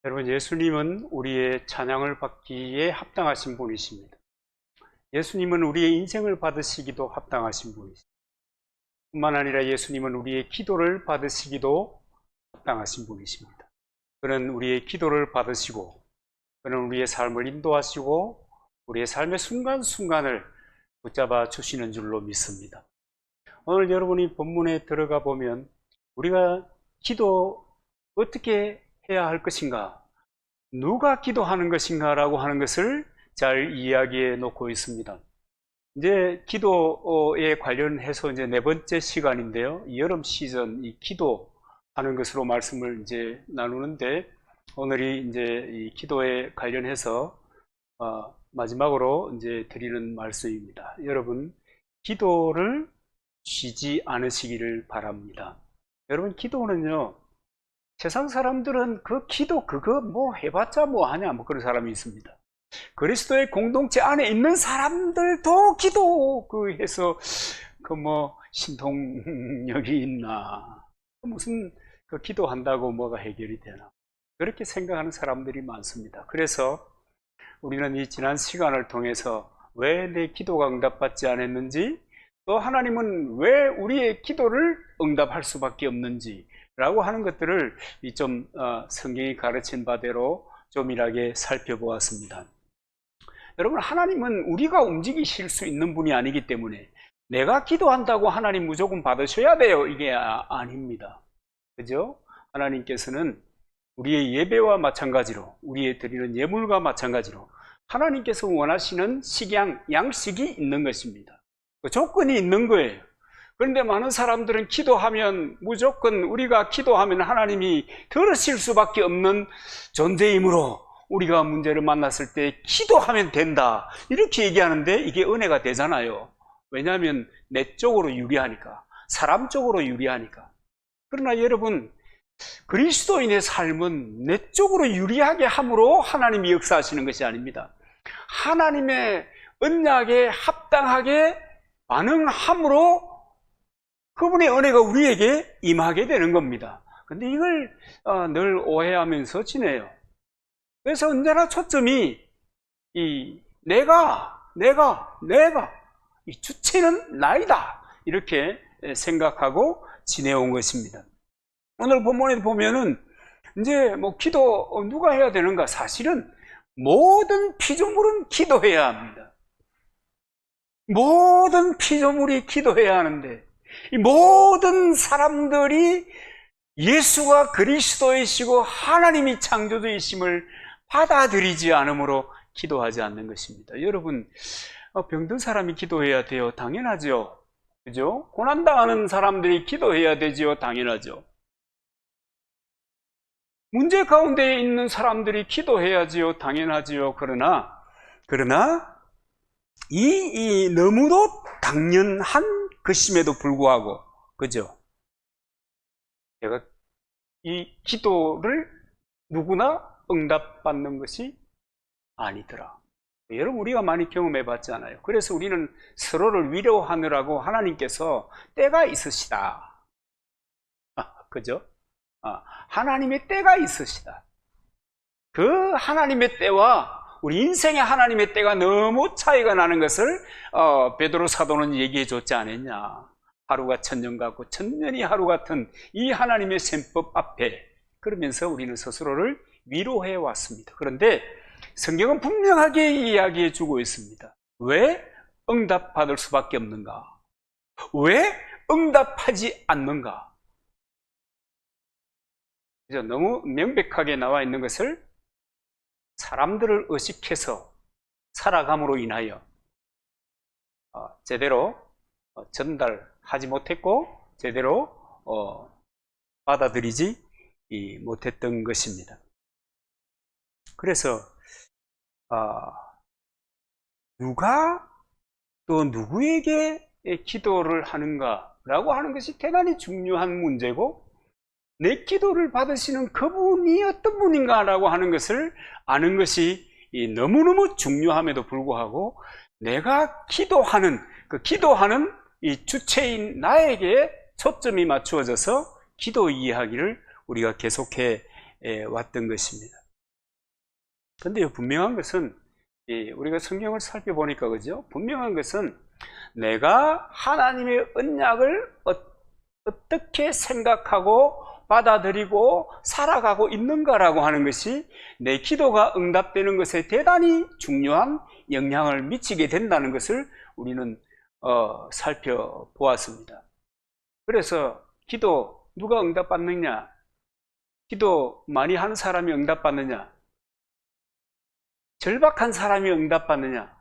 여러분, 예수님은 우리의 찬양을 받기에 합당하신 분이십니다. 예수님은 우리의 인생을 받으시기도 합당하신 분이십니다. 뿐만 아니라 예수님은 우리의 기도를 받으시기도 합당하신 분이십니다. 그는 우리의 기도를 받으시고, 그는 우리의 삶을 인도하시고, 우리의 삶의 순간순간을 붙잡아 주시는 줄로 믿습니다. 오늘 여러분이 본문에 들어가 보면 우리가 기도 어떻게 해야 할 것인가, 누가 기도하는 것인가 라고 하는 것을 잘 이야기해 놓고 있습니다. 이제 기도에 관련해서 이제 네 번째 시간인데요. 여름 시즌 이 기도하는 것으로 말씀을 이제 나누는데, 오늘이 이제 이 기도에 관련해서 마지막으로 이제 드리는 말씀입니다. 여러분, 기도를 쉬지 않으시기를 바랍니다. 여러분, 기도는요, 세상 사람들은 그 기도 그거 뭐 해봤자 뭐 하냐 뭐 그런 사람이 있습니다. 그리스도의 공동체 안에 있는 사람들도 기도 그 해서 그 뭐 신통력이 있나, 무슨 그 기도한다고 뭐가 해결이 되나, 그렇게 생각하는 사람들이 많습니다. 그래서 우리는 이 지난 시간을 통해서 왜 내 기도가 응답받지 않았는지, 또 하나님은 왜 우리의 기도를 응답할 수밖에 없는지 라고 하는 것들을 좀 성경이 가르친 바대로 좀일하게 살펴보았습니다. 여러분, 하나님은 우리가 움직이실 수 있는 분이 아니기 때문에 내가 기도한다고 하나님 무조건 받으셔야 돼요, 이게 아닙니다. 그죠? 하나님께서는 우리의 예배와 마찬가지로, 우리의 드리는 예물과 마찬가지로 하나님께서 원하시는 식양, 양식이 있는 것입니다. 그 조건이 있는 거예요. 그런데 많은 사람들은 기도하면 무조건, 우리가 기도하면 하나님이 들으실 수밖에 없는 존재이므로 우리가 문제를 만났을 때 기도하면 된다, 이렇게 얘기하는데 이게 은혜가 되잖아요. 왜냐하면 내 쪽으로 유리하니까, 사람 쪽으로 유리하니까. 그러나 여러분, 그리스도인의 삶은 내 쪽으로 유리하게 함으로 하나님이 역사하시는 것이 아닙니다. 하나님의 언약에 합당하게 반응함으로 그분의 은혜가 우리에게 임하게 되는 겁니다. 근데 이걸 늘 오해하면서 지내요. 그래서 언제나 초점이 이 내가 이 주체는 나이다, 이렇게 생각하고 지내온 것입니다. 오늘 본문에 보면은 이제 뭐 기도 누가 해야 되는가? 사실은 모든 피조물은 기도해야 합니다. 모든 피조물이 기도해야 하는데, 이 모든 사람들이 예수가 그리스도이시고 하나님이 창조주이심을 받아들이지 않으므로 기도하지 않는 것입니다. 여러분, 병든 사람이 기도해야 돼요? 당연하죠. 그죠? 고난당하는 사람들이 기도해야 되지요? 당연하죠. 문제 가운데 있는 사람들이 기도해야지요? 당연하지요. 그러나 이 너무도 당연한 것임에도 불구하고, 그죠? 제가 이 기도를 누구나 응답받는 것이 아니더라. 여러분, 우리가 많이 경험해 봤잖아요. 그래서 우리는 서로를 위로하느라고 하나님께서 때가 있으시다. 그죠? 하나님의 때가 있으시다. 그 하나님의 때와 우리 인생의 하나님의 때가 너무 차이가 나는 것을 베드로 사도는 얘기해 줬지 않았냐. 하루가 천년 같고 천년이 하루 같은 이 하나님의 셈법 앞에, 그러면서 우리는 스스로를 위로해 왔습니다. 그런데 성경은 분명하게 이야기해 주고 있습니다. 왜 응답받을 수밖에 없는가? 왜 응답하지 않는가? 그죠? 너무 명백하게 나와 있는 것을 사람들을 의식해서 살아감으로 인하여 제대로 전달하지 못했고, 제대로 받아들이지 못했던 것입니다. 그래서 누가 또 누구에게 기도를 하는가라고 하는 것이 대단히 중요한 문제고, 내 기도를 받으시는 그분이 어떤 분인가라고 하는 것을 아는 것이 너무너무 중요함에도 불구하고, 내가 기도하는 이 주체인 나에게 초점이 맞추어져서 기도 이야기를 우리가 계속해 왔던 것입니다. 근데 분명한 것은 우리가 성경을 살펴보니까 그죠? 분명한 것은 내가 하나님의 언약을 어떻게 생각하고 받아들이고 살아가고 있는가라고 하는 것이 내 기도가 응답되는 것에 대단히 중요한 영향을 미치게 된다는 것을 우리는 살펴보았습니다. 그래서 기도 누가 응답받느냐? 기도 많이 하는 사람이 응답받느냐? 절박한 사람이 응답받느냐?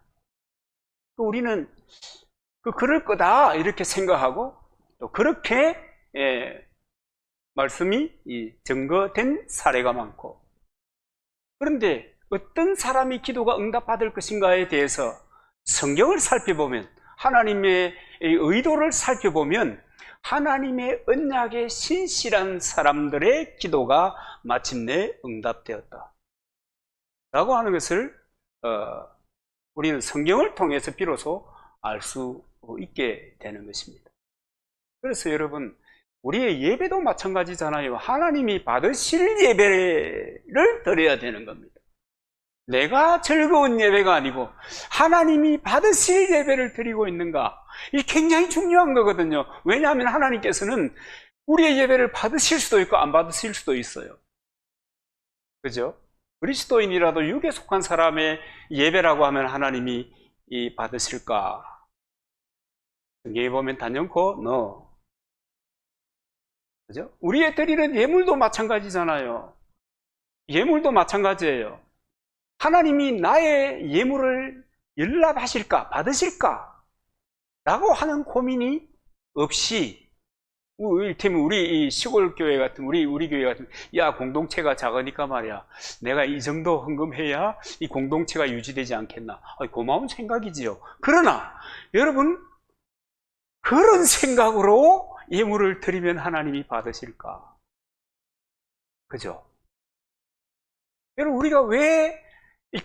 우리는 그럴 거다 이렇게 생각하고 또 그렇게 말씀이 증거된 사례가 많고, 그런데 어떤 사람이 기도가 응답받을 것인가에 대해서 성경을 살펴보면, 하나님의 의도를 살펴보면 하나님의 언약에 신실한 사람들의 기도가 마침내 응답되었다 라고 하는 것을 우리는 성경을 통해서 비로소 알 수 있게 되는 것입니다. 그래서 여러분, 우리의 예배도 마찬가지잖아요. 하나님이 받으실 예배를 드려야 되는 겁니다. 내가 즐거운 예배가 아니고 하나님이 받으실 예배를 드리고 있는가, 이게 굉장히 중요한 거거든요. 왜냐하면 하나님께서는 우리의 예배를 받으실 수도 있고 안 받으실 수도 있어요. 그죠? 그리스도인이라도 육에 속한 사람의 예배라고 하면 하나님이 받으실까? 성경에 보면 단연코 no. 그죠? 우리의 드리는 예물도 마찬가지잖아요. 예물도 마찬가지예요. 하나님이 나의 예물을 연락하실까, 받으실까? 라고 하는 고민이 없이, 이를테면 우리 이 시골 교회 같은, 우리 교회 같은, 야, 공동체가 작으니까 말이야, 내가 이 정도 헌금해야 이 공동체가 유지되지 않겠나? 고마운 생각이지요. 그러나, 여러분, 그런 생각으로 예물을 드리면 하나님이 받으실까? 그죠? 여러분, 우리가 왜,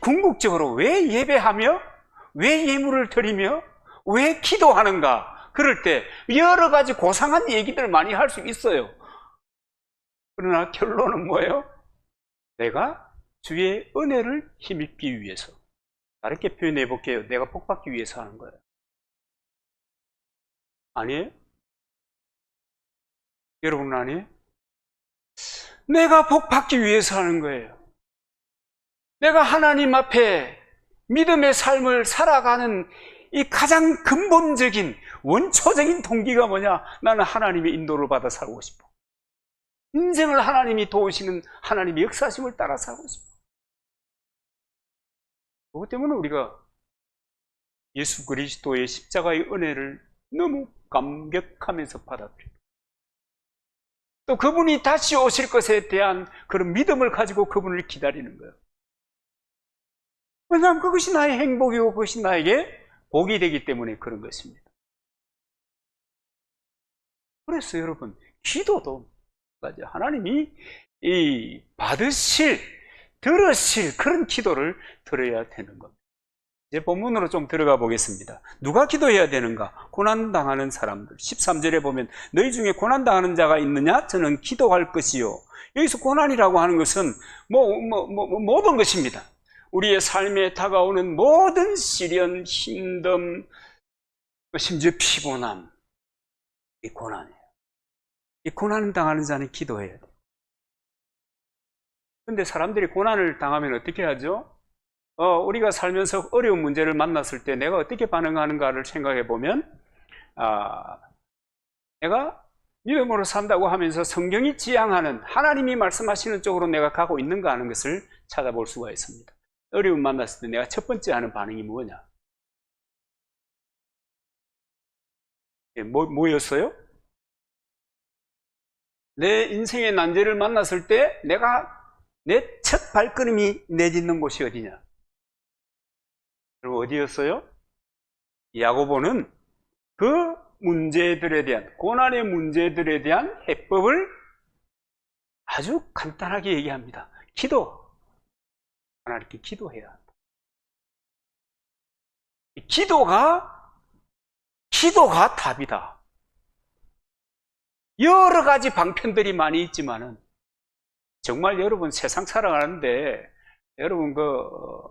궁극적으로 왜 예배하며, 왜 예물을 드리며, 왜 기도하는가? 그럴 때 여러 가지 고상한 얘기들을 많이 할 수 있어요. 그러나 결론은 뭐예요? 내가 주의 은혜를 힘입기 위해서, 다르게 표현해 볼게요. 내가 복받기 위해서 하는 거예요. 아니에요? 여러분은 아니에요? 내가 복받기 위해서 하는 거예요. 내가 하나님 앞에 믿음의 삶을 살아가는 이 가장 근본적인 원초적인 동기가 뭐냐? 나는 하나님의 인도를 받아 살고 싶어. 인생을 하나님이 도우시는 하나님의 역사심을 따라 살고 싶어. 그것 때문에 우리가 예수 그리스도의 십자가의 은혜를 너무 감격하면서 받아들여요. 또 그분이 다시 오실 것에 대한 그런 믿음을 가지고 그분을 기다리는 거예요. 왜냐하면 그것이 나의 행복이고 그것이 나에게 복이 되기 때문에 그런 것입니다. 그래서 여러분, 기도도 맞아요. 하나님이 받으실, 들으실 그런 기도를 들어야 되는 겁니다. 이제 본문으로 좀 들어가 보겠습니다. 누가 기도해야 되는가? 고난당하는 사람들. 13절에 보면 너희 중에 고난당하는 자가 있느냐? 저는 기도할 것이요. 여기서 고난이라고 하는 것은 모든 것입니다. 우리의 삶에 다가오는 모든 시련, 힘듦, 심지어 피곤함, 이 고난이에요. 이 고난을 당하는 자는 기도해야 돼요. 그런데 사람들이 고난을 당하면 어떻게 하죠? 우리가 살면서 어려운 문제를 만났을 때 내가 어떻게 반응하는가를 생각해 보면, 내가 믿음으로 산다고 하면서 성경이 지향하는 하나님이 말씀하시는 쪽으로 내가 가고 있는가 하는 것을 찾아볼 수가 있습니다. 어려움 만났을 때 내가 첫 번째 하는 반응이 뭐냐? 뭐였어요? 내 인생의 난제를 만났을 때 내 첫 발걸음이 내딛는 곳이 어디냐? 여러분, 어디였어요? 야고보는 그 문제들에 대한, 고난의 문제들에 대한 해법을 아주 간단하게 얘기합니다. 기도. 하나님께 기도해야 한다. 기도가 답이다. 여러 가지 방편들이 많이 있지만은, 정말 여러분 세상 살아가는데 여러분,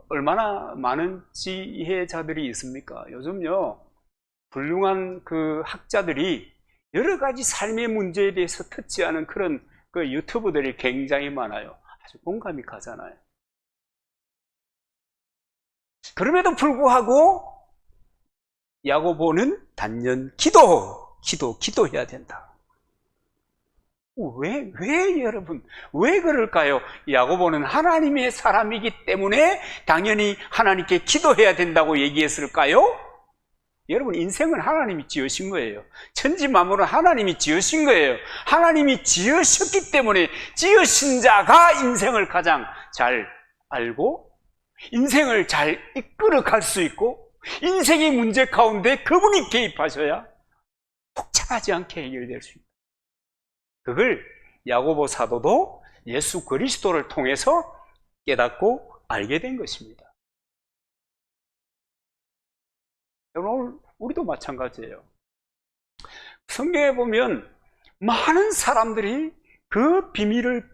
얼마나 많은 지혜자들이 있습니까? 요즘요, 훌륭한 학자들이 여러 가지 삶의 문제에 대해서 터치하는 그런 유튜브들이 굉장히 많아요. 아주 공감이 가잖아요. 그럼에도 불구하고 야고보는 단연 기도해야 된다. 왜 여러분, 왜 그럴까요? 야고보는 하나님의 사람이기 때문에 당연히 하나님께 기도해야 된다고 얘기했을까요? 여러분, 인생은 하나님이 지으신 거예요. 천지 만물은 하나님이 지으신 거예요. 하나님이 지으셨기 때문에 지으신 자가 인생을 가장 잘 알고 인생을 잘 이끌어갈 수 있고 인생의 문제 가운데 그분이 개입하셔야 복잡하지 않게 해결될 수 있다. 그걸 야고보 사도도 예수 그리스도를 통해서 깨닫고 알게 된 것입니다. 오늘 우리도 마찬가지예요. 성경에 보면 많은 사람들이 그 비밀을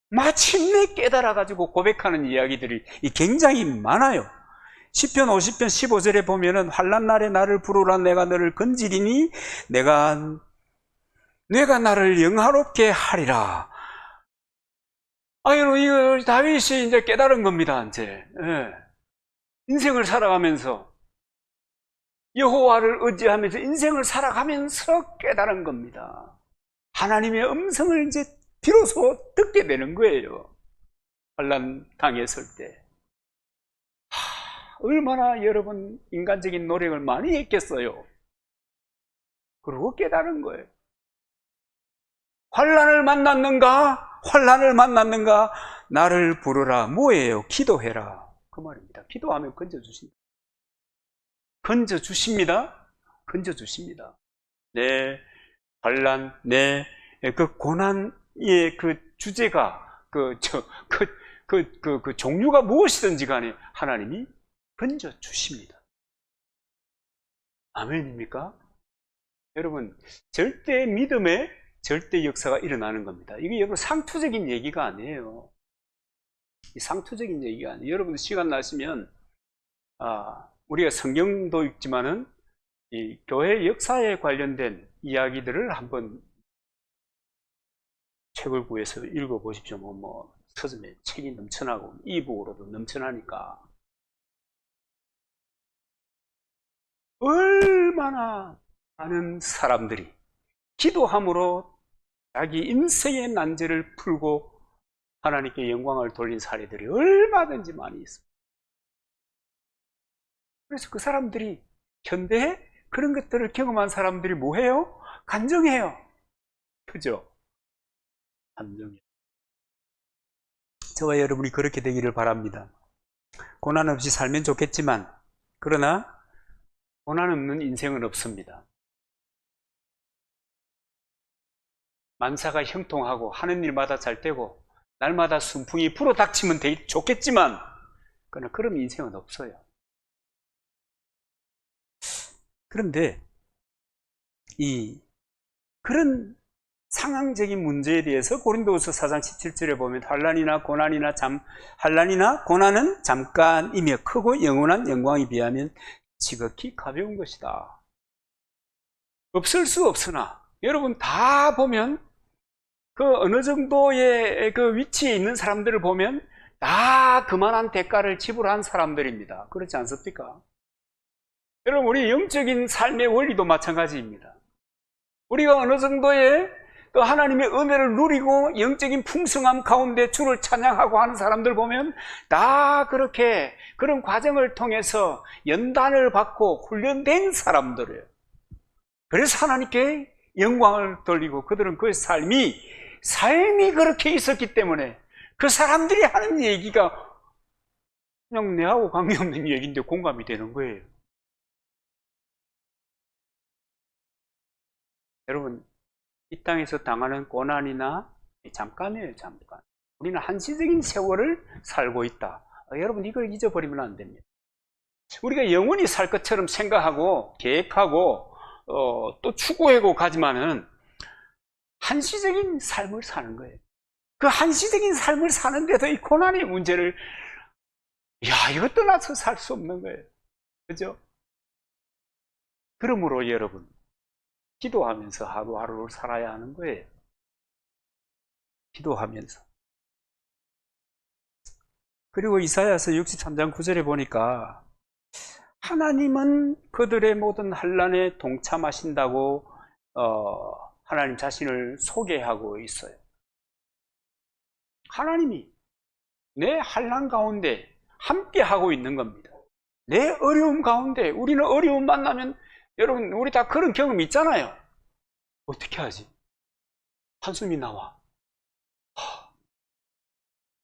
마침내 깨달아가지고 고백하는 이야기들이 굉장히 많아요. 시편 50편 15절에 보면은 환난 날에 나를 부르라 내가 너를 건지리니 내가 나를 영화롭게 하리라. 이거 다윗이 이제 깨달은 겁니다. 이제 인생을 살아가면서 여호와를 의지하면서 인생을 살아가면서 깨달은 겁니다. 하나님의 음성을 이제 비로소 듣게 되는 거예요. 환난 당했을 때. 얼마나 여러분 인간적인 노력을 많이 했겠어요. 그리고 깨달은 거예요. 환난을 만났는가? 나를 부르라. 뭐예요? 기도해라. 그 말입니다. 기도하면 건져주신다. 건져주십니다. 내 환난, 내 고난의 주제가 종류가 무엇이든지 간에 하나님이 건져주십니다. 아멘입니까? 여러분, 절대 믿음의 절대 역사가 일어나는 겁니다. 이게 여러분 상투적인 얘기가 아니에요. 상투적인 얘기가 아니에요. 여러분 시간 나시면 우리가 성경도 읽지만은 이 교회 역사에 관련된 이야기들을 한번 책을 구해서 읽어보십시오. 서점에 책이 넘쳐나고 이북으로도 넘쳐나니까 얼마나 많은 사람들이 기도함으로 자기 인생의 난제를 풀고 하나님께 영광을 돌린 사례들이 얼마든지 많이 있습니다. 그래서 그 사람들이 현대에 그런 것들을 경험한 사람들이 뭐해요? 간증해요. 그죠? 간증해요. 저와 여러분이 그렇게 되기를 바랍니다. 고난 없이 살면 좋겠지만 그러나 고난 없는 인생은 없습니다. 만사가 형통하고 하는 일마다 잘 되고 날마다 순풍이 불어닥치면 좋겠지만 그런 인생은 없어요. 그런데 그런 상황적인 문제에 대해서 고린도후서 4장 17절에 보면 환난이나 고난은 잠깐이며 크고 영원한 영광에 비하면 지극히 가벼운 것이다. 없을 수 없으나 여러분 다 보면 어느 정도의 위치에 있는 사람들을 보면 다 그만한 대가를 지불한 사람들입니다. 그렇지 않습니까? 여러분 우리 영적인 삶의 원리도 마찬가지입니다. 우리가 어느 정도의 또 하나님의 은혜를 누리고 영적인 풍성함 가운데 주를 찬양하고 하는 사람들 보면 다 그렇게 그런 과정을 통해서 연단을 받고 훈련된 사람들이에요. 그래서 하나님께 영광을 돌리고 그들은 그 삶이 그렇게 있었기 때문에 그 사람들이 하는 얘기가 그냥 내하고 관계없는 얘기인데 공감이 되는 거예요. 여러분 이 땅에서 당하는 고난이나 잠깐이에요. 잠깐. 우리는 한시적인 세월을 살고 있다. 여러분 이걸 잊어버리면 안 됩니다. 우리가 영원히 살 것처럼 생각하고 계획하고 또 추구하고 가지만은 한시적인 삶을 사는 거예요. 그 한시적인 삶을 사는데도 이 고난의 문제를 야, 이거 떠나서 살 수 없는 거예요. 그죠? 그러므로 여러분, 기도하면서 하루하루를 살아야 하는 거예요. 기도하면서. 그리고 이사야서 63장 9절에 보니까 하나님은 그들의 모든 환난에 동참하신다고 하나님 자신을 소개하고 있어요. 하나님이 내 환난 가운데 함께 하고 있는 겁니다. 내 어려움 가운데, 우리는 어려움 만나면 여러분 우리 다 그런 경험 있잖아요. 어떻게 하지? 한숨이 나와.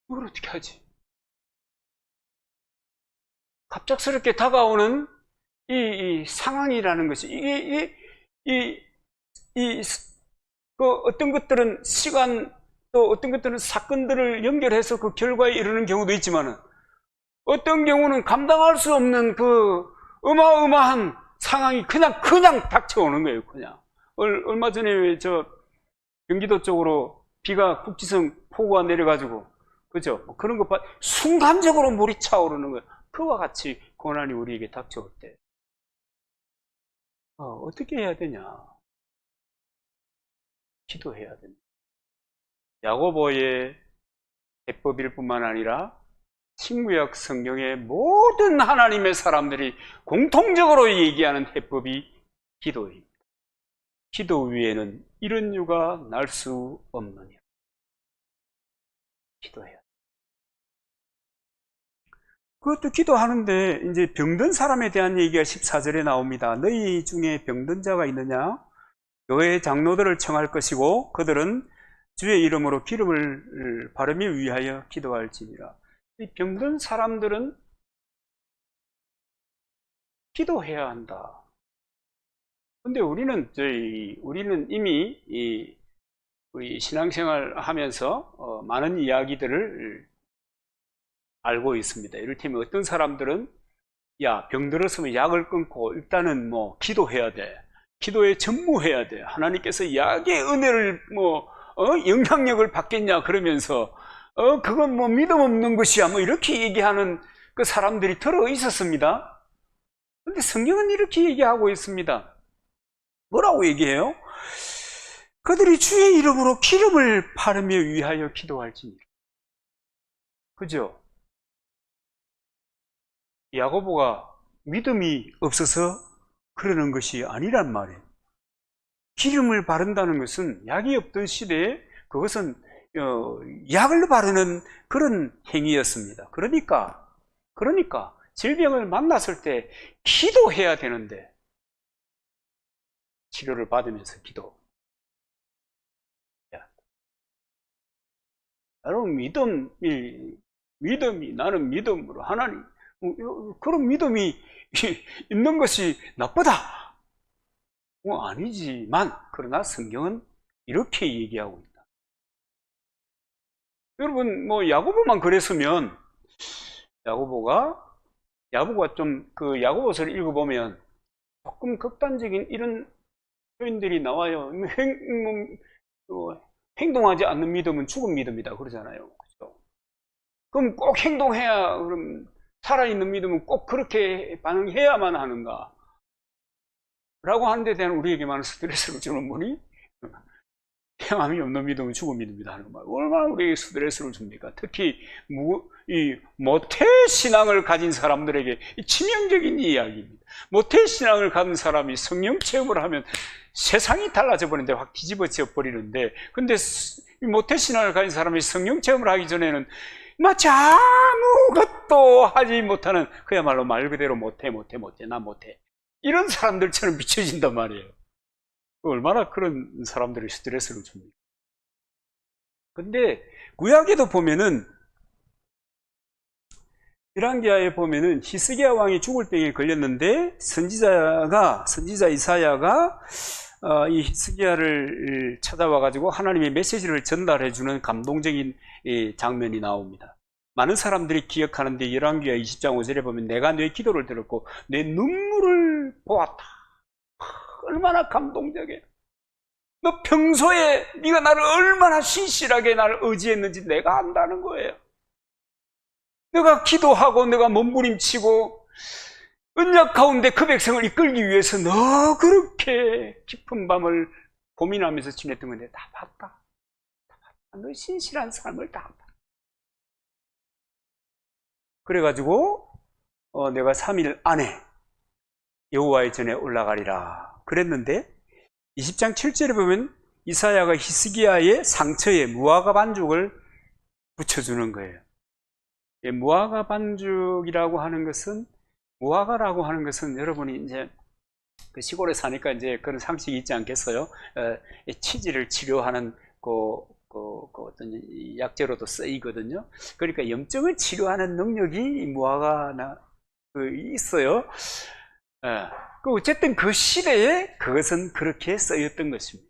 이걸 어떻게 하지? 갑작스럽게 다가오는 이 상황이라는 것이 어떤 것들은 시간, 또 어떤 것들은 사건들을 연결해서 그 결과에 이르는 경우도 있지만은 어떤 경우는 감당할 수 없는 그 어마어마한 상황이 그냥 닥쳐오는 거예요. 그냥 얼마 전에 저 경기도 쪽으로 비가 국지성 폭우가 내려가지고, 그죠? 그런 것 봐, 순간적으로 물이 차오르는 거예요. 그와 같이 고난이 우리에게 닥쳐올 때 어떻게 해야 되냐? 기도해야 됩니다. 야고보의 해법일 뿐만 아니라 신구약 성경의 모든 하나님의 사람들이 공통적으로 얘기하는 해법이 기도입니다. 기도 위에는 이런 유가 날 수 없느냐. 기도해야 돼. 그것도 기도하는데 이제 병든 사람에 대한 얘기가 14절에 나옵니다. 너희 중에 병든 자가 있느냐? 교회 장로들을 청할 것이고 그들은 주의 이름으로 기름을 바르기 위하여 기도할지니라. 이 병든 사람들은 기도해야 한다. 근데 우리는 이미 우리 신앙생활 하면서 많은 이야기들을 알고 있습니다. 이를테면 어떤 사람들은 야, 병들었으면 약을 끊고 일단은 뭐 기도해야 돼. 기도에 전무해야 돼. 하나님께서 약의 은혜를 영향력을 받겠냐 그러면서 그건 뭐 믿음 없는 것이야 뭐 이렇게 얘기하는 그 사람들이 들어 있었습니다. 그런데 성경은 이렇게 얘기하고 있습니다. 뭐라고 얘기해요? 그들이 주의 이름으로 기름을 바르며 위하여 기도할지니라. 그죠? 야고보가 믿음이 없어서 그러는 것이 아니란 말이에요. 기름을 바른다는 것은 약이 없던 시대에 그것은 약을 바르는 그런 행위였습니다. 그러니까 질병을 만났을 때 기도해야 되는데 치료를 받으면서 기도. 여러분 믿음이 나는 믿음으로 하나님 그런 믿음이 있는 것이 나쁘다. 아니지만 그러나 성경은 이렇게 얘기하고 있다. 여러분 야고보만 그랬으면 야고보가 좀 그 야고보서를 읽어보면 조금 극단적인 이런 표현들이 나와요. 행동하지 않는 믿음은 죽은 믿음이다 그러잖아요. 그렇죠? 그럼 꼭 행동해야, 그럼 살아있는 믿음은 꼭 그렇게 반응해야만 하는가? 라고 하는 데 대한 우리에게 많은 스트레스를 주는 분이 행함이 없는 믿음은 죽은 믿음이다 하는 말. 얼마나 우리에게 스트레스를 줍니까? 특히 이 모태 신앙을 가진 사람들에게 치명적인 이야기입니다. 모태 신앙을 가진 사람이 성령 체험을 하면 세상이 달라져 버리는데 확 뒤집어져 버리는데, 근데 모태 신앙을 가진 사람이 성령 체험을 하기 전에는 마치 아무것도 하지 못하는, 그야말로 말 그대로 나 못해 이런 사람들처럼 비춰진단 말이에요. 얼마나 그런 사람들이 스트레스를 줍니까? 근데 구약에도 보면은, 열왕기하에 보면은 히스기야 왕이 죽을 병에 걸렸는데 선지자 이사야가 이 히스기야를 찾아와 가지고 하나님의 메시지를 전달해 주는 감동적인 장면이 나옵니다. 많은 사람들이 기억하는데 열왕기하 20장 5절에 보면 내가 내 기도를 들었고 내 눈물을 보았다. 얼마나 감동적이에요. 너 평소에 네가 나를 얼마나 신실하게 나를 의지했는지 내가 안다는 거예요. 내가 기도하고 내가 몸부림치고 언약 가운데 그 백성을 이끌기 위해서 너 그렇게 깊은 밤을 고민하면서 지냈던 건데 다 봤다. 너 신실한 삶을 다 봤다. 그래가지고 내가 3일 안에 여호와의 전에 올라가리라 그랬는데 20장 7절에 보면 이사야가 히스기야의 상처에 무화과 반죽을 붙여주는 거예요. 무화과 반죽이라고 하는 것은, 무화과라고 하는 것은 여러분이 이제 그 시골에 사니까 이제 그런 상식이 있지 않겠어요? 치질을 치료하는 어떤 약재로도 쓰이거든요. 그러니까 염증을 치료하는 능력이 무화과나 있어요. 어쨌든 그 시대에 그것은 그렇게 쓰였던 것입니다.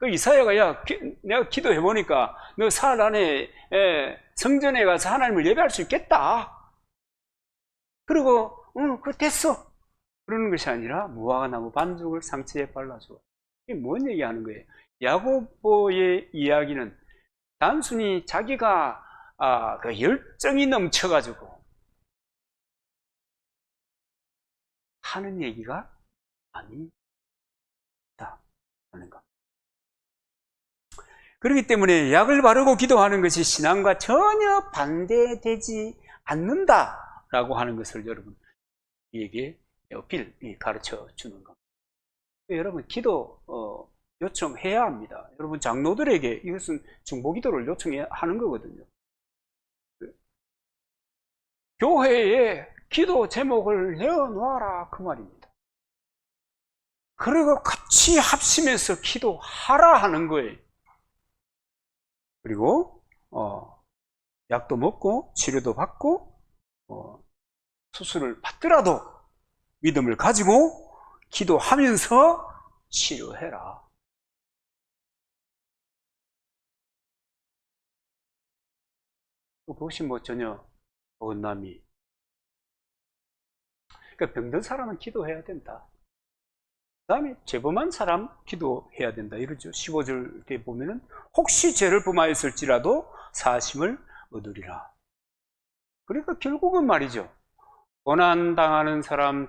그 이사야가 내가 기도해 보니까 너 사흘 안에 성전에 가서 하나님을 예배할 수 있겠다. 그리고 그거 됐어. 그러는 것이 아니라 무화과 나무 반죽을 상처에 발라줘. 이게 뭔 얘기하는 거예요? 야고보의 이야기는 단순히 자기가 그 열정이 넘쳐가지고 하는 얘기가 아니다 하는 것. 그렇기 때문에 약을 바르고 기도하는 것이 신앙과 전혀 반대되지 않는다라고 하는 것을 여러분 우리에게 가르쳐 주는 겁니다. 여러분 기도 요청해야 합니다. 여러분 장로들에게 이것은 중보기도를 요청하는 거거든요. 교회에 기도 제목을 내어놓아라 그 말입니다. 그리고 같이 합심해서 기도하라 하는 거예요. 그리고 약도 먹고 치료도 받고 수술을 받더라도 믿음을 가지고 기도하면서 치료해라. 그것이 뭐 전혀 어긋남이. 그러니까 병든 사람은 기도해야 된다. 그 다음에 죄범한 사람 기도해야 된다 이러죠. 15절에 보면은 혹시 죄를 범하였을지라도 사심을 얻으리라. 그러니까 결국은 말이죠. 고난당하는 사람,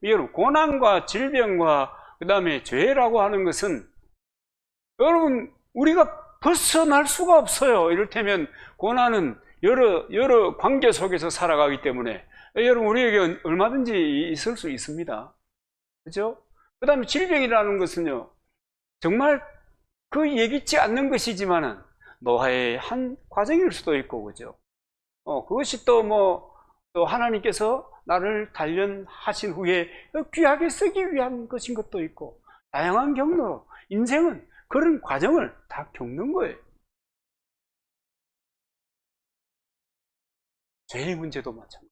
여러분 고난과 질병과 그 다음에 죄라고 하는 것은 여러분 우리가 벗어날 수가 없어요. 이를테면 고난은 여러 관계 속에서 살아가기 때문에 여러분 우리에게 얼마든지 있을 수 있습니다. 그죠? 그 다음에 질병이라는 것은요 정말 그 예기치 않는 것이지만은 노화의 한 과정일 수도 있고 그죠? 그것이 또 하나님께서 나를 단련하신 후에 귀하게 쓰기 위한 것인 것도 있고 다양한 경로로 인생은 그런 과정을 다 겪는 거예요. 죄의 문제도 마찬가지.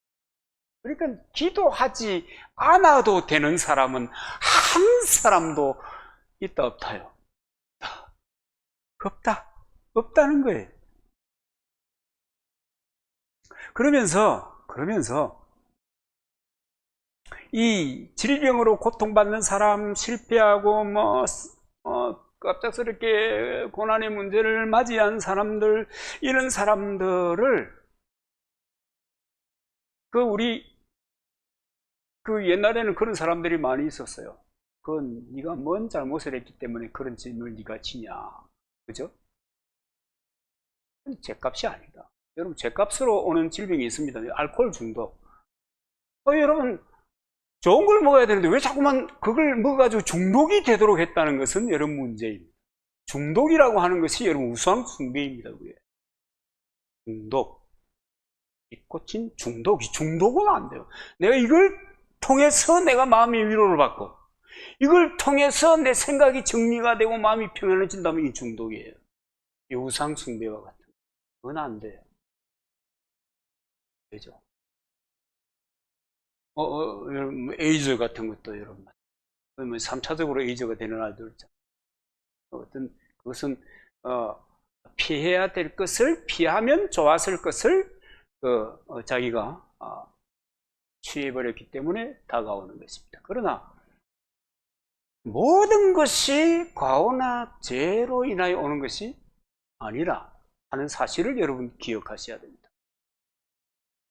그러니까 기도하지 않아도 되는 사람은 한 사람도 있다 없다요? 없다는 거예요. 그러면서 이 질병으로 고통받는 사람, 실패하고 갑작스럽게 고난의 문제를 맞이한 사람들, 이런 사람들을 옛날에는 그런 사람들이 많이 있었어요. 그건 네가 뭔 잘못을 했기 때문에 그런 짐을 네가 지냐, 그죠? 죄값이 아니다. 여러분 죄값으로 오는 질병이 있습니다. 알코올 중독. 여러분 좋은 걸 먹어야 되는데 왜 자꾸만 그걸 먹어가지고 중독이 되도록 했다는 것은 여러분 문제입니다. 중독이라고 하는 것이 여러분 우상 숭배입니다. 그게 중독. 이 꽂힌 중독은 안 돼요. 내가 이걸 통해서 내가 마음의 위로를 받고 이걸 통해서 내 생각이 정리가 되고 마음이 평안해진다면 이 중독이에요. 이 우상 숭배와 같은 거. 그건 안 돼요. 그죠? 에이즈 같은 것도 여러분 3차적으로 에이즈가 되는 아이들 있잖아요. 그것은 피해야 될 것을 피하면 좋았을 것을 자기가 취해버렸기 때문에 다가오는 것입니다. 그러나 모든 것이 과오나 죄로 인하여 오는 것이 아니라 하는 사실을 여러분 기억하셔야 됩니다.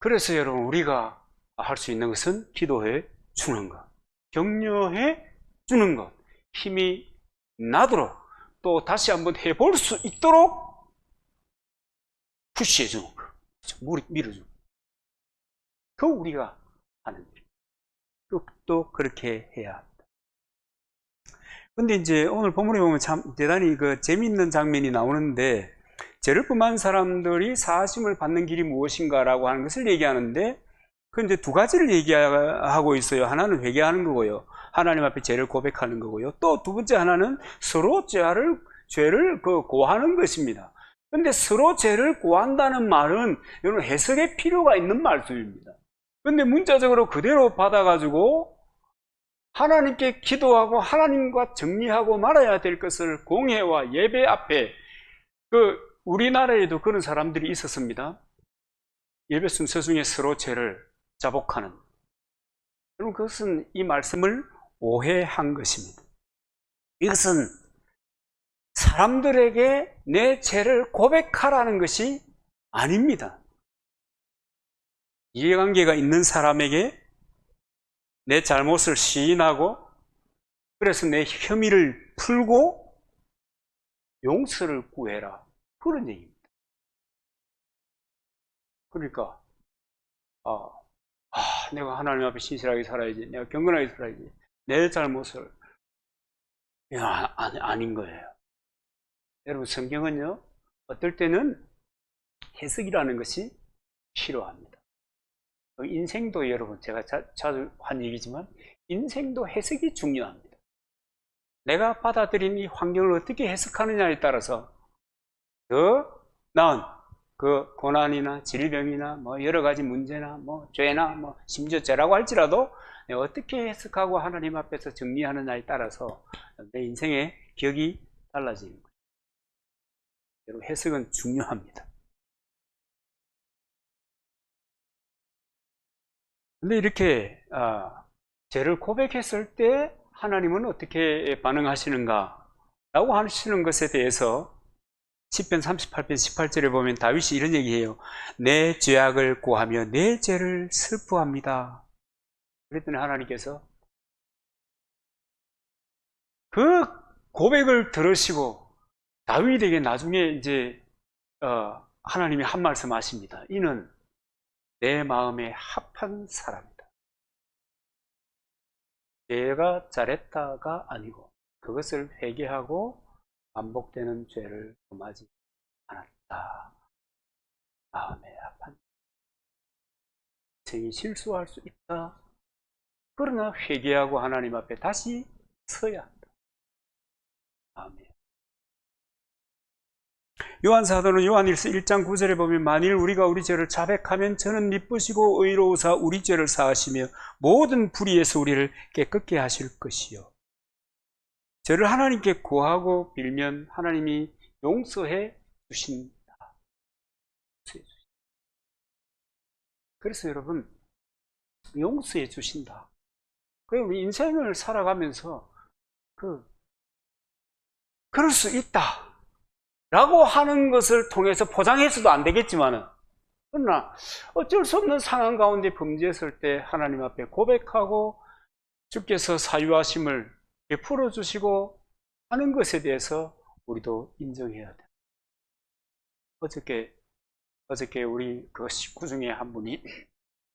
그래서 여러분, 우리가 할 수 있는 것은 기도해 주는 것, 격려해 주는 것, 힘이 나도록 또 다시 한번 해볼 수 있도록 푸시해 주는 것, 밀어주는 것. 그 우리가 하는 일. 또 그렇게 해야 합니다. 근데 이제 오늘 본문에 보면 참 대단히 재미있는 장면이 나오는데, 죄를 범한 사람들이 사하심을 받는 길이 무엇인가라고 하는 것을 얘기하는데, 그 이제 두 가지를 얘기하고 있어요. 하나는 회개하는 거고요. 하나님 앞에 죄를 고백하는 거고요. 또 두 번째 하나는 서로 죄를 고하는 것입니다. 근데 서로 죄를 고한다는 말은 여러분 해석의 필요가 있는 말씀입니다. 근데 문자적으로 그대로 받아가지고 하나님께 기도하고 하나님과 정리하고 말아야 될 것을 공회와 예배 앞에, 우리나라에도 그런 사람들이 있었습니다. 예배 순서 중에 서로 죄를 자복하는. 여러분, 그것은 이 말씀을 오해한 것입니다. 이것은 사람들에게 내 죄를 고백하라는 것이 아닙니다. 이해관계가 있는 사람에게 내 잘못을 시인하고, 그래서 내 혐의를 풀고 용서를 구해라, 그런 얘기입니다. 그러니까 내가 하나님 앞에 신실하게 살아야지, 내가 경건하게 살아야지, 내 잘못을, 아닌 거예요. 여러분, 성경은요, 어떨 때는 해석이라는 것이 필요합니다. 인생도 여러분, 제가 자주 한 얘기지만 인생도 해석이 중요합니다. 내가 받아들인 이 환경을 어떻게 해석하느냐에 따라서 더 나은 고난이나 질병이나 여러 가지 문제나 죄나 심지어 죄라고 할지라도 내가 어떻게 해석하고 하나님 앞에서 정리하느냐에 따라서 내 인생의 격이 달라지는 거예요. 여러분, 해석은 중요합니다. 근데 이렇게 죄를 고백했을 때 하나님은 어떻게 반응하시는가 라고 하시는 것에 대해서 시편 38편 18절에 보면 다윗이 이런 얘기해요. 내 죄악을 고하며 내 죄를 슬퍼합니다. 그랬더니 하나님께서 그 고백을 들으시고 다윗에게 나중에 이제 하나님이 한 말씀 하십니다. 이는 내 마음에 합한 사람이다. 내가 잘했다가 아니고 그것을 회개하고 반복되는 죄를 범하지 않았다. 마음에 합한. 인생이 실수할 수 있다. 그러나 회개하고 하나님 앞에 다시 서야 한다. 아멘. 요한사도는 요한일서 1장 9절에 보면 만일 우리가 우리 죄를 자백하면 저는 미쁘시고 의로우사 우리 죄를 사하시며 모든 불의에서 우리를 깨끗게 하실 것이요. 죄를 하나님께 구하고 빌면 하나님이 용서해 주신다. 그래서 여러분, 용서해 주신다. 그리고 우리 인생을 살아가면서 그럴 수 있다 라고 하는 것을 통해서 포장해서도 안 되겠지만은, 그러나 어쩔 수 없는 상황 가운데 범죄했을 때 하나님 앞에 고백하고 주께서 사유하심을 베풀어 주시고 하는 것에 대해서 우리도 인정해야 돼. 어저께 우리 그 식구 중에 한 분이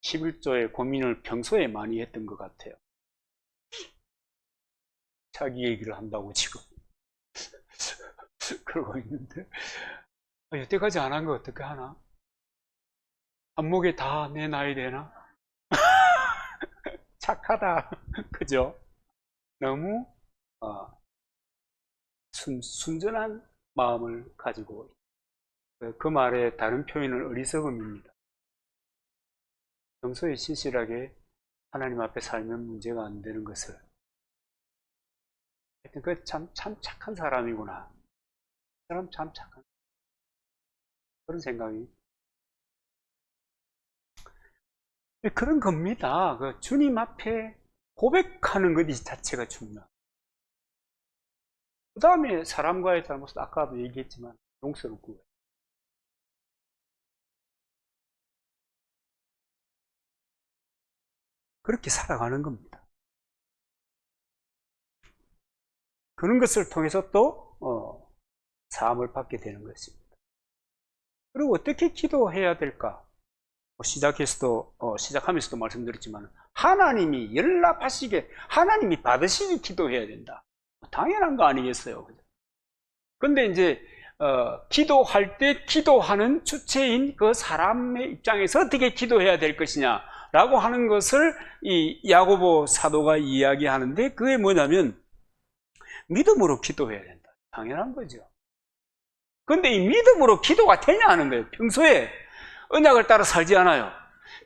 11조의 고민을 평소에 많이 했던 것 같아요. 자기 얘기를 한다고 지금 그러고 있는데, 여태까지 안 한 거 어떻게 하나? 안목에 다 내놔야 되나? 착하다. 그죠? 너무 순전한 마음을 가지고, 그 말의 다른 표현은 어리석음입니다. 평소에 신실하게 하나님 앞에 살면 문제가 안 되는 것을, 하여튼 그 참 착한 사람이구나. 그 사람 참 착한, 그런 생각이. 그런 겁니다. 주님 앞에 고백하는 것 자체가 중요합니다. 그 다음에 사람과의 잘못은 아까도 얘기했지만 용서를 구해요. 그렇게 살아가는 겁니다. 그런 것을 통해서 또 사함을 받게 되는 것입니다. 그리고 어떻게 기도해야 될까? 시작하면서도 말씀드렸지만 하나님이 연락하시게, 하나님이 받으시게 기도해야 된다. 당연한 거 아니겠어요? 근데 이제 기도할 때 기도하는 주체인 그 사람의 입장에서 어떻게 기도해야 될 것이냐 라고 하는 것을 이 야고보 사도가 이야기하는데, 그게 뭐냐면 믿음으로 기도해야 된다. 당연한 거죠. 근데 이 믿음으로 기도가 되냐 하는 거예요. 평소에 언약을 따라 살지 않아요.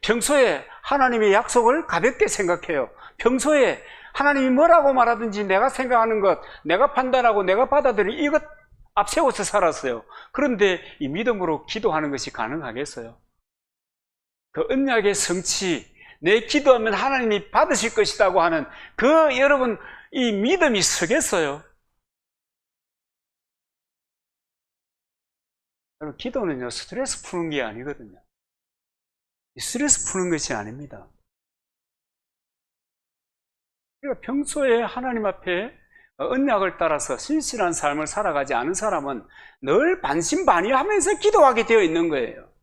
평소에 하나님의 약속을 가볍게 생각해요. 평소에 하나님이 뭐라고 말하든지 내가 생각하는 것, 내가 판단하고 내가 받아들이는 이것 앞세워서 살았어요. 그런데 이 믿음으로 기도하는 것이 가능하겠어요? 그 언약의 성취, 내 기도하면 하나님이 받으실 것이라고 하는 그 여러분 이 믿음이 서겠어요? 여러분, 기도는요 스트레스 푸는 게 아니거든요. 스트레스 푸는 것이 아닙니다. 그러니까 평소에 하나님 앞에 언약을 따라서 신실한 삶을 살아가지 않은 사람은 늘 반신반의하면서 기도하게 되어 있는 거예요.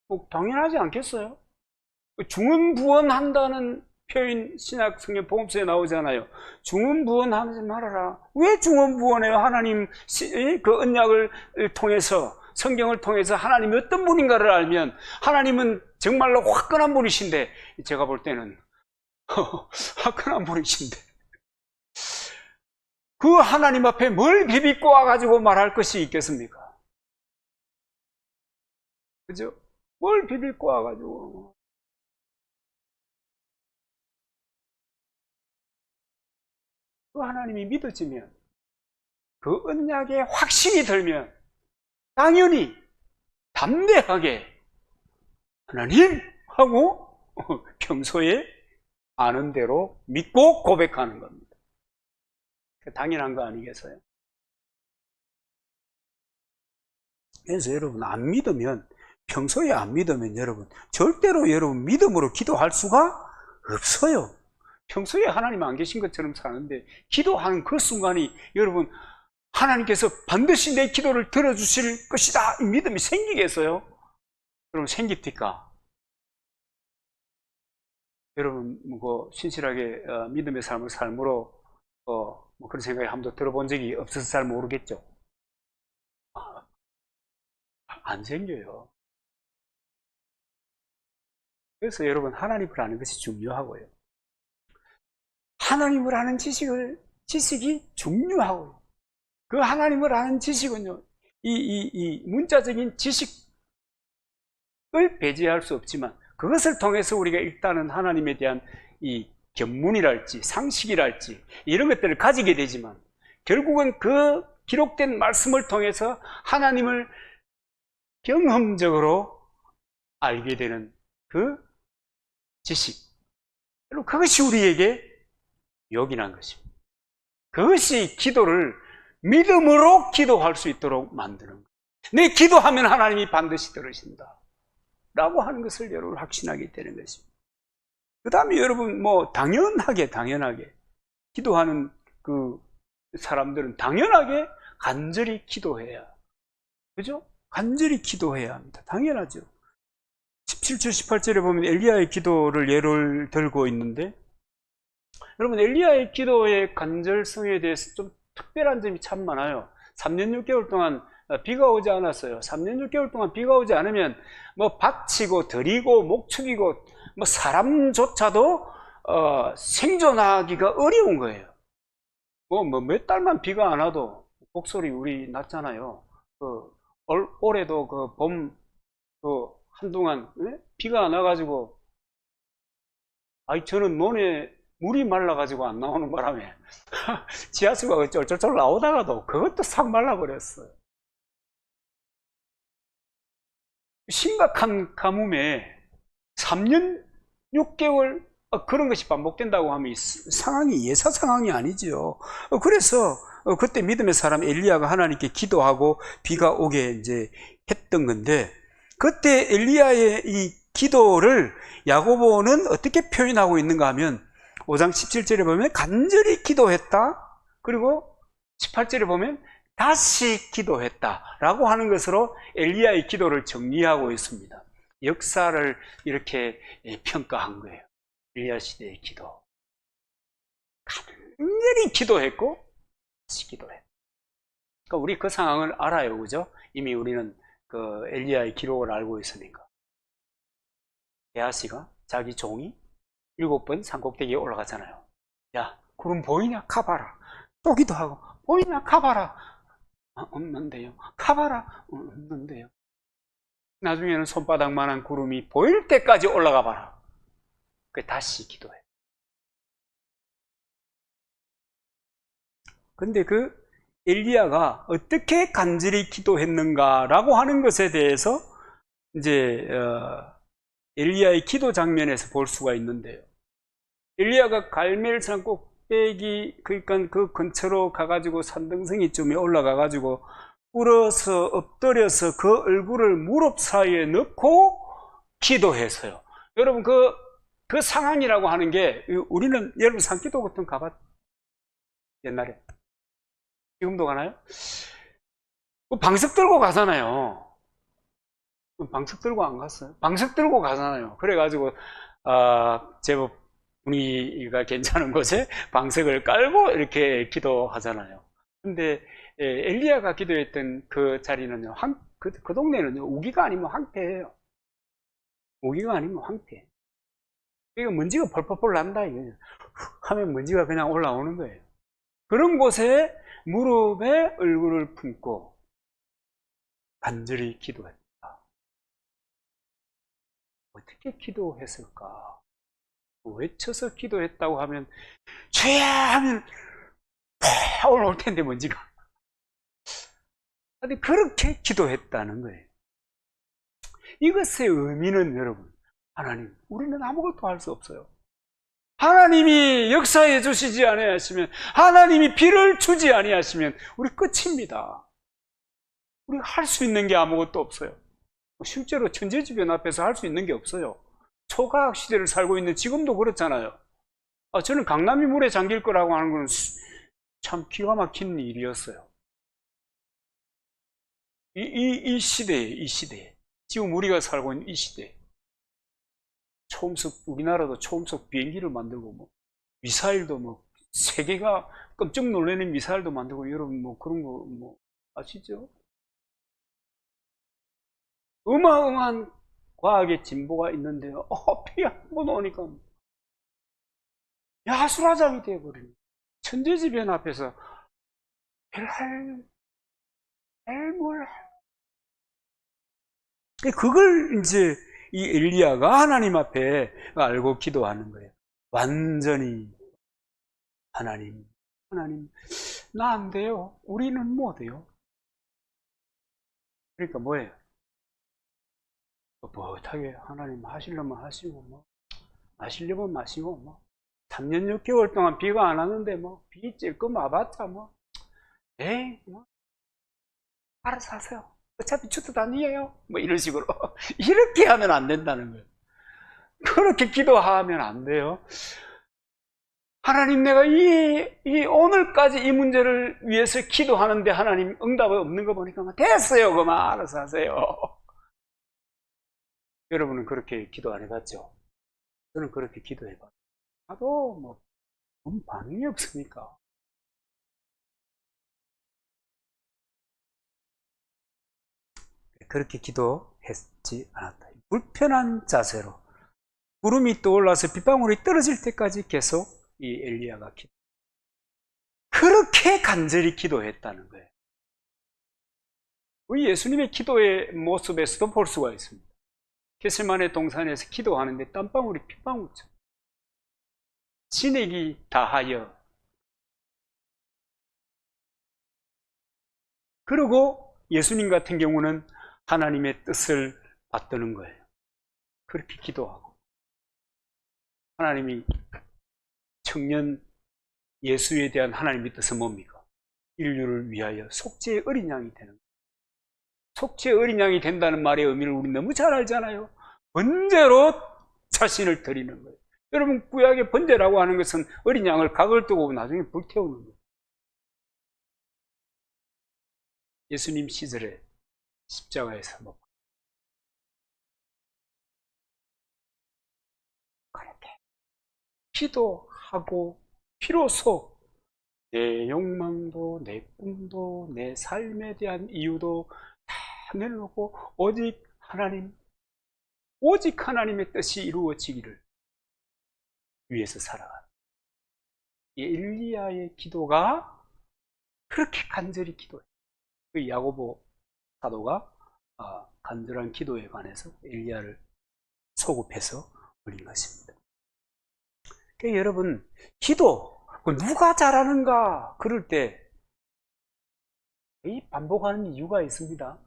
뭐 당연하지 않겠어요? 중언부언한다는 표현 신약 성경 복음서에 나오잖아요. 중언부언하지 말아라. 왜 중언부언해요? 하나님 그 언약을 통해서, 성경을 통해서 하나님이 어떤 분인가를 알면 하나님은 정말로 화끈한 분이신데, 제가 볼 때는 화끈한 분이신데 그 하나님 앞에 뭘 비비고 와가지고 말할 것이 있겠습니까? 그죠? 뭘 비비고 와가지고. 그 하나님이 믿어지면, 그 언약에 확신이 들면 당연히 담대하게 하나님 하고 평소에 아는 대로 믿고 고백하는 겁니다. 당연한 거 아니겠어요? 그래서 여러분 안 믿으면, 평소에 안 믿으면 여러분 절대로 여러분 믿음으로 기도할 수가 없어요. 평소에 하나님 안 계신 것처럼 사는데 기도하는 그 순간이 여러분 하나님께서 반드시 내 기도를 들어주실 것이다 이 믿음이 생기겠어요? 여러분 생깁니까? 여러분 뭐 신실하게 믿음의 삶을 삶으로 뭐 그런 생각이 한번 들어본 적이 없어서 잘 모르겠죠. 안 생겨요. 그래서 여러분 하나님을 아는 것이 중요하고요. 하나님을 아는 지식이 중요하고요. 그 하나님을 아는 지식은요, 이 문자적인 지식을 배제할 수 없지만 그것을 통해서 우리가 일단은 하나님에 대한 이 견문이랄지 상식이랄지 이런 것들을 가지게 되지만, 결국은 그 기록된 말씀을 통해서 하나님을 경험적으로 알게 되는 그 지식, 그리고 그것이 우리에게 요긴한 것입니다. 그것이 기도를 믿음으로 기도할 수 있도록 만드는 거예요. 내 기도하면 하나님이 반드시 들으신다 라고 하는 것을 여러분 확신하게 되는 것입니다. 그 다음에 여러분 뭐 당연하게 기도하는 그 사람들은 당연하게 간절히 기도해야, 그죠? 간절히 기도해야 합니다. 당연하죠. 17절 18절에 보면 엘리야의 기도를 예를 들고 있는데, 여러분 엘리야의 기도의 간절성에 대해서 좀 특별한 점이 참 많아요. 3년 6개월 동안 비가 오지 않았어요. 3년 6개월 동안 비가 오지 않으면 뭐 밭이고 들이고 목축이고 뭐 사람조차도 생존하기가 어려운 거예요. 뭐 몇 달만 비가 안 와도 목소리 우리 났잖아요. 올해도 그 봄 한동안 비가 안 와가지고 저는 논에 물이 말라가지고 안 나오는 바람에 지하수가 쫄쫄쫄 나오다가도 그것도 싹 말라버렸어요. 심각한 가뭄에 3년 6개월 그런 것이 반복된다고 하면 이 상황이 예사 상황이 아니죠. 그래서 그때 믿음의 사람 엘리야가 하나님께 기도하고 비가 오게 이제 했던 건데, 그때 엘리야의 이 기도를 야고보는 어떻게 표현하고 있는가 하면 5장 17절에 보면 간절히 기도했다. 그리고 18절에 보면 다시 기도했다 라고 하는 것으로 엘리야의 기도를 정리하고 있습니다. 역사를 이렇게 평가한 거예요. 엘리야 시대의 기도. 간절히 기도했고 다시 기도했다. 그러니까 우리 그 상황을 알아요. 그죠? 이미 우리는 그 엘리야의 기록을 알고 있으니까. 게하시가 자기 종이 7번 산꼭대기에 올라가잖아요. 야, 구름 보이냐? 가봐라. 또 기도하고, 보이냐? 가봐라. 없는데요. 가봐라. 없는데요. 나중에는 손바닥만한 구름이 보일 때까지 올라가 봐라. 그 다시 기도해. 근데 그 엘리야가 어떻게 간절히 기도했는가라고 하는 것에 대해서 이제 엘리야의 기도 장면에서 볼 수가 있는데요. 엘리야가 갈멜산 꼭대기, 그러니까 그 근처로 가가지고 산등성이쯤에 올라가가지고 울어서 엎드려서 그 얼굴을 무릎 사이에 넣고 기도했어요. 여러분 그 상황이라고 하는 게 우리는 여러분 산기도 같은 가봤 옛날에 지금도 가나요? 방석 들고 가잖아요. 방석 들고 안 갔어요? 방석 들고 가잖아요. 그래가지고 제법 분위기가 괜찮은 곳에 방석을 깔고 이렇게 기도하잖아요. 근데 엘리야가 기도했던 그 자리는요, 그 동네는요, 우기가 아니면 황폐해요. 우기가 아니면 황폐해. 이거 먼지가 펄펄펄 난다 이거예요. 하면 먼지가 그냥 올라오는 거예요. 그런 곳에 무릎에 얼굴을 품고 간절히 기도했다. 어떻게 기도했을까? 외쳐서 기도했다고 하면 죄야 하면 올라올 텐데 먼지가. 근데 그렇게 기도했다는 거예요. 이것의 의미는 여러분, 하나님, 우리는 아무것도 할 수 없어요. 하나님이 역사해 주시지 아니하시면, 하나님이 비를 주지 아니하시면 우리 끝입니다. 우리가 할 수 있는 게 아무것도 없어요. 실제로 천재지변 앞에서 할 수 있는 게 없어요. 초과학 시대를 살고 있는 지금도 그렇잖아요. 저는 강남이 물에 잠길 거라고 하는 건 참 기가 막힌 일이었어요. 이 시대에 지금 우리가 살고 있는 이 시대에 우리나라도 초음속 비행기를 만들고 미사일도 세계가 깜짝 놀라는 미사일도 만들고, 여러분 그런 거 아시죠? 어마어마한 과학의 진보가 있는데요. 비 한 번 오니까 야수라장이 되어버리네. 천재지변 앞에서 그걸 이제 이 엘리야가 하나님 앞에 알고 기도하는 거예요. 완전히 하나님, 나 안 돼요. 우리는 못해요. 그러니까 뭐예요? 뻣뻣하게 하나님 하시려면 하시고, 마시려면 마시고, 3년 6개월 동안 비가 안 왔는데 비 찔끔 와봤자 에이 알아서 하세요. 어차피 주도 아니에요. 이런 식으로 이렇게 하면 안 된다는 거예요. 그렇게 기도하면 안 돼요. 하나님, 내가 오늘까지 이 문제를 위해서 기도하는데 하나님 응답이 없는 거 보니까 됐어요. 그만 알아서 하세요. 여러분은 그렇게 기도 안 해봤죠? 저는 그렇게 기도해봤죠. 나도 반응이 없으니까. 그렇게 기도했지 않았다. 불편한 자세로 구름이 떠올라서 빗방울이 떨어질 때까지 계속 이 엘리야가 그렇게 간절히 기도했다는 거예요. 우리 예수님의 기도의 모습에서도 볼 수가 있습니다. 겟세마네 동산에서 기도하는데 땀방울이 핏방울처럼 진액이 다하여, 그리고 예수님 같은 경우는 하나님의 뜻을 받드는 거예요. 그렇게 기도하고, 하나님이 청년 예수에 대한 하나님의 뜻은 뭡니까? 인류를 위하여 속죄의 어린 양이 되는 거예요. 속죄의 어린 양이 된다는 말의 의미를 우리 너무 잘 알잖아요. 번제로 자신을 드리는 거예요. 여러분, 구약의 번제라고 하는 것은 어린 양을 각을 뜨고 나중에 불태우는 거예요. 예수님 시절에 십자가에서 못 그렇게 기도하고 비로소 내 욕망도 내 꿈도 내 삶에 대한 이유도 다 내려놓고 오직 하나님의 뜻이 이루어지기를 위해서 살아가는 엘리야의 기도가 그렇게 간절히 기도해요. 그 야고보 사도가 간절한 기도에 관해서 엘리야를 소급해서 올린 것입니다. 그러니까 여러분, 기도 누가 잘하는가 그럴 때 이 반복하는 이유가 있습니다.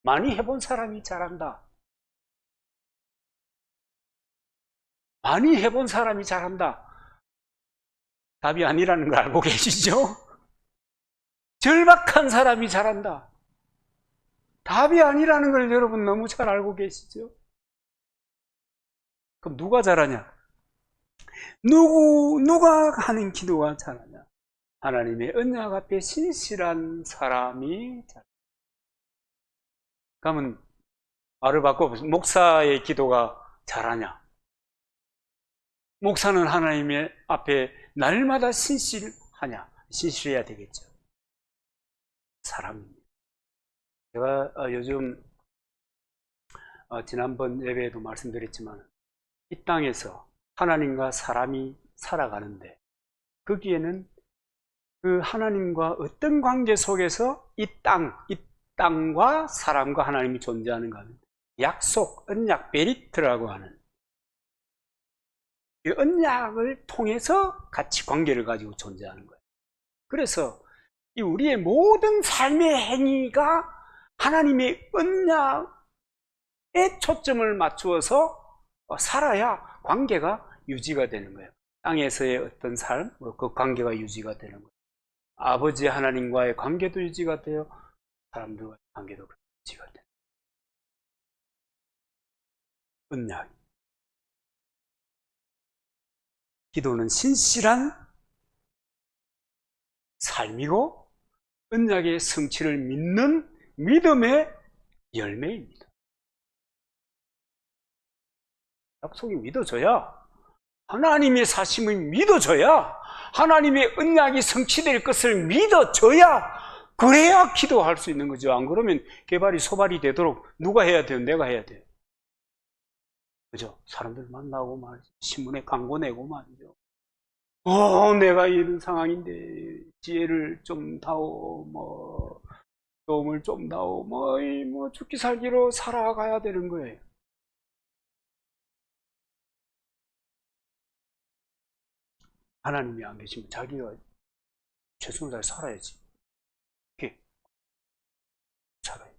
많이 해본 사람이 잘한다. 많이 해본 사람이 잘한다. 답이 아니라는 걸 알고 계시죠? 절박한 사람이 잘한다. 답이 아니라는 걸 여러분 너무 잘 알고 계시죠? 그럼 누가 잘하냐? 누가 하는 기도가 잘하냐? 하나님의 언약 앞에 신실한 사람이 잘하냐? 그러면 말을 바꿔보세요. 목사의 기도가 잘하냐? 목사는 하나님의 앞에 날마다 신실하냐? 신실해야 되겠죠. 사람입니다. 제가 요즘 지난번 예배에도 말씀드렸지만 이 땅에서 하나님과 사람이 살아가는데 거기에는 그 하나님과 어떤 관계 속에서 이 땅과 사람과 하나님이 존재하는가 하면 약속, 언약, 베리트라고 하는 이 언약을 통해서 같이 관계를 가지고 존재하는 거예요. 그래서 이 우리의 모든 삶의 행위가 하나님의 언약에 초점을 맞추어서 살아야 관계가 유지가 되는 거예요. 땅에서의 어떤 삶, 그 관계가 유지가 되는 거예요. 아버지 하나님과의 관계도 유지가 돼요. 사람들과의 관계도 유지가 돼요. 언약. 기도는 신실한 삶이고 언약의 성취를 믿는 믿음의 열매입니다. 약속이 믿어져야, 하나님의 사심이 믿어져야, 하나님의 언약이 성취될 것을 믿어져야, 그래야 기도할 수 있는 거죠. 안 그러면 개발이 소발이 되도록 누가 해야 돼요? 내가 해야 돼요. 그죠? 사람들 만나고 말이죠. 신문에 광고 내고 말이죠. 내가 이런 상황인데 지혜를 좀 다오, 도움을 좀 다오, 죽기 살기로 살아가야 되는 거예요. 하나님이 안 계시면 자기가 최선을 다해 살아야지. 이렇게 살아요.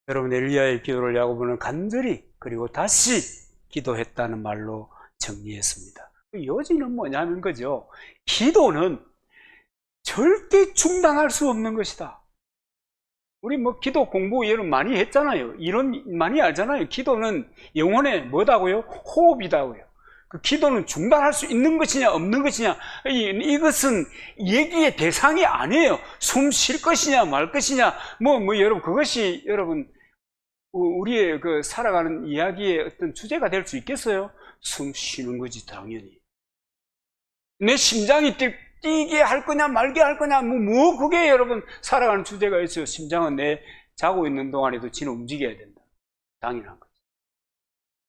여러분, 엘리야의 기도를 야고보는 간절히 그리고 다시 기도했다는 말로 정리했습니다. 그 요지는 뭐냐면 거죠. 기도는 절대 중단할 수 없는 것이다. 우리 기도 공부 여러분 많이 했잖아요. 이론 많이 알잖아요. 기도는 영혼의 뭐다고요? 호흡이다고요. 그 기도는 중단할 수 있는 것이냐 없는 것이냐, 이것은 얘기의 대상이 아니에요. 숨 쉴 것이냐 말 것이냐, 여러분 그것이 여러분 우리의 그 살아가는 이야기의 어떤 주제가 될 수 있겠어요? 숨 쉬는 거지 당연히. 내 심장이 뛰게 할 거냐 말게 할 거냐, 그게 여러분 살아가는 주제가 있어요. 심장은 내 자고 있는 동안에도 지는 움직여야 된다. 당연한 거죠.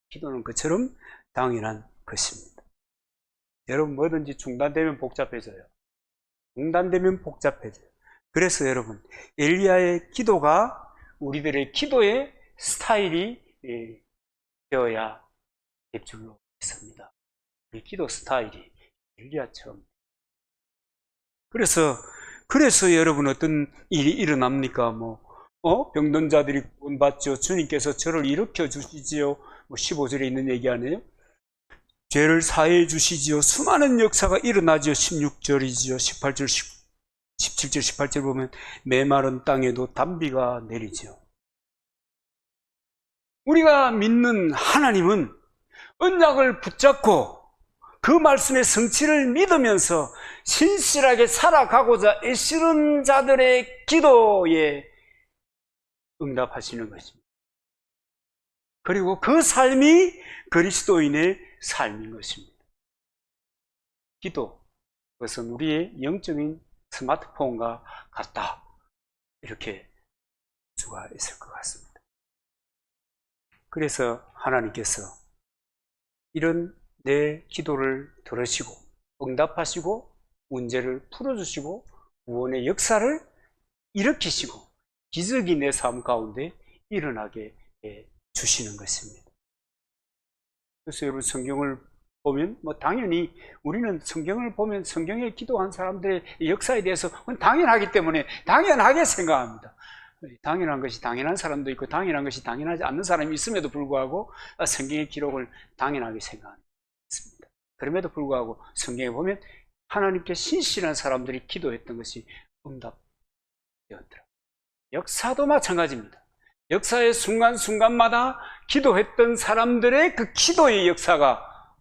기도는 그처럼 당연한 것입니다. 여러분, 뭐든지 중단되면 복잡해져요. 중단되면 복잡해져요. 그래서 여러분, 엘리야의 기도가 우리들의 기도의 스타일이 되어야 될 줄로 믿습니다. 우리 기도 스타일이 엘리야처럼. 그래서 여러분 어떤 일이 일어납니까? 병든 자들이 구원받죠. 주님께서 저를 일으켜 주시지요. 15절에 있는 얘기 아니에요? 죄를 사해 주시지요. 수많은 역사가 일어나죠. 16절이지요. 17절 18절 보면 메마른 땅에도 단비가 내리죠. 우리가 믿는 하나님은 언약을 붙잡고 그 말씀의 성취를 믿으면서 신실하게 살아가고자 애쓰는 자들의 기도에 응답하시는 것입니다. 그리고 그 삶이 그리스도인의 삶인 것입니다. 기도, 그것은 우리의 영적인 스마트폰과 같다. 이렇게 볼 수가 있을 것 같습니다. 그래서 하나님께서 이런 내 기도를 들으시고 응답하시고 문제를 풀어주시고 구원의 역사를 일으키시고 기적이 내 삶 가운데 일어나게 주시는 것입니다. 그래서 여러분 성경을 보면 당연히 우리는 성경을 보면 성경에 기도한 사람들의 역사에 대해서 당연하기 때문에 당연하게 생각합니다. 당연한 것이 당연한 사람도 있고 당연한 것이 당연하지 않는 사람이 있음에도 불구하고 성경의 기록을 당연하게 생각합니다. 그럼에도 불구하고 성경에 보면 하나님께 신실한 사람들이 기도했던 것이 응답되었더라. 역사도 마찬가지입니다. 역사의 순간순간마다 기도했던 사람들의 그 기도의 역사가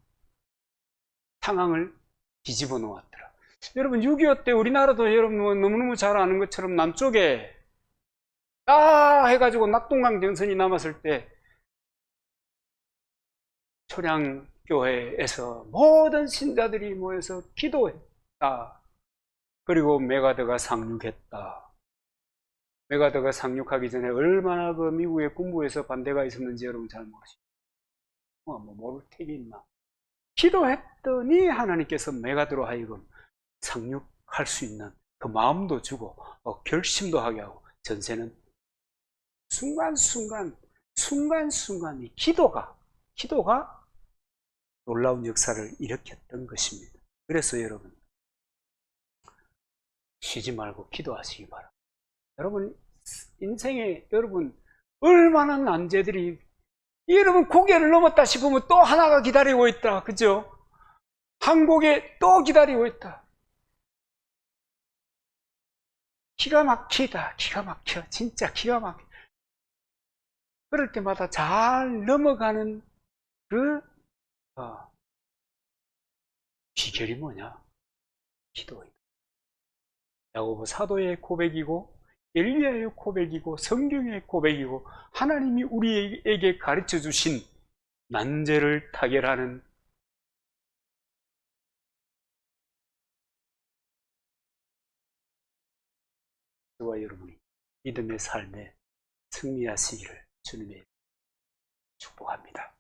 상황을 뒤집어 놓았더라. 여러분 6.25 때 우리나라도 여러분 너무너무 잘 아는 것처럼 남쪽에 해가지고 낙동강 정선이 남았을 때 초량교회에서 모든 신자들이 모여서 기도했다. 그리고 메가더가 상륙했다. 메가더가 상륙하기 전에 얼마나 그 미국의 군부에서 반대가 있었는지 여러분 잘 모르시죠? 모를 택이 있나? 기도했더니 하나님께서 메가더로 하여금 상륙할 수 있는 그 마음도 주고 결심도 하게 하고 전세는 순간순간이 기도가 놀라운 역사를 일으켰던 것입니다. 그래서 여러분 쉬지 말고 기도하시기 바랍니다. 여러분 인생에 여러분 얼마나 난제들이 여러분 고개를 넘었다 싶으면 또 하나가 기다리고 있다. 그죠? 항복에 또 기다리고 있다. 기가 막히다. 기가 막혀. 진짜 기가 막혀. 그럴 때마다 잘 넘어가는 그 비결이 뭐냐? 기도이다. 야고보 사도의 고백이고 엘리야의 고백이고 성경의 고백이고 하나님이 우리에게 가르쳐 주신 난제를 타결하는 저와 여러분이 믿음의 삶에 승리하시기를 주님의 축복합니다.